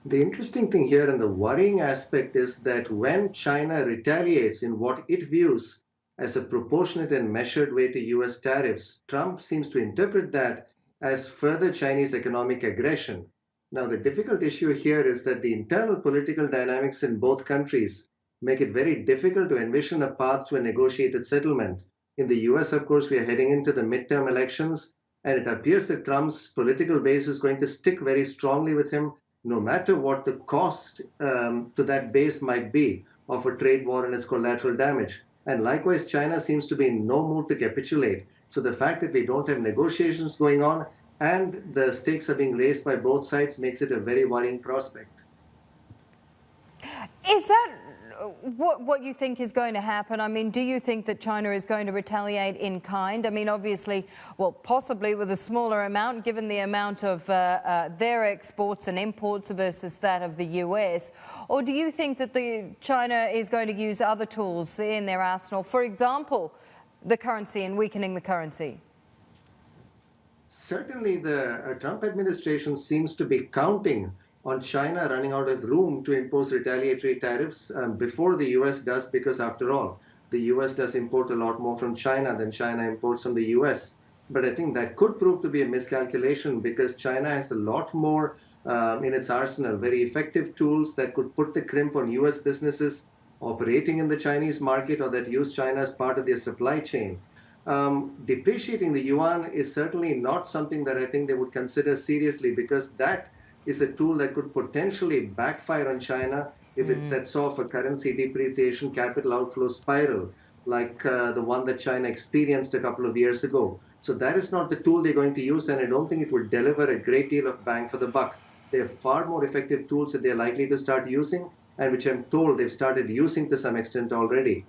The interesting thing here and the worrying aspect is that when China retaliates in what it views as a proportionate and measured way to US tariffs, Trump seems to interpret that as further Chinese economic aggression. Now, the difficult issue here is that the internal political dynamics in both countries make it very difficult to envision a path to a negotiated settlement. In the US, of course, we are heading into the midterm elections, and it appears that Trump's political base is going to stick very strongly with him no matter what the cost to that base might be of a trade war and its collateral damage. And likewise, China seems to be in no mood to capitulate. So the fact that we don't have negotiations going on and the stakes are being raised by both sides makes it a very worrying prospect. Is that what you think is going to happen? I mean, do you think that China is going to retaliate in kind? I mean, obviously, well, possibly with a smaller amount, given the amount of their exports and imports versus that of the US. Or do you think that China is going to use other tools in their arsenal, for example, the currency and weakening the currency? Certainly, the Trump administration seems to be counting on China running out of room to impose retaliatory tariffs before the US does, because after all, the US does import a lot more from China than China imports from the US. But I think that could prove to be a miscalculation because China has a lot more in its arsenal, very effective tools that could put the crimp on US businesses operating in the Chinese market or that use China as part of their supply chain. Depreciating the yuan is certainly not something that I think they would consider seriously because that is a tool that could potentially backfire on China if it sets off a currency depreciation capital outflow spiral like the one that China experienced a couple of years ago. So that is not the tool they're going to use, and I don't think it would deliver a great deal of bang for the buck. There are far more effective tools that they're likely to start using, and which I'm told they've started using to some extent already.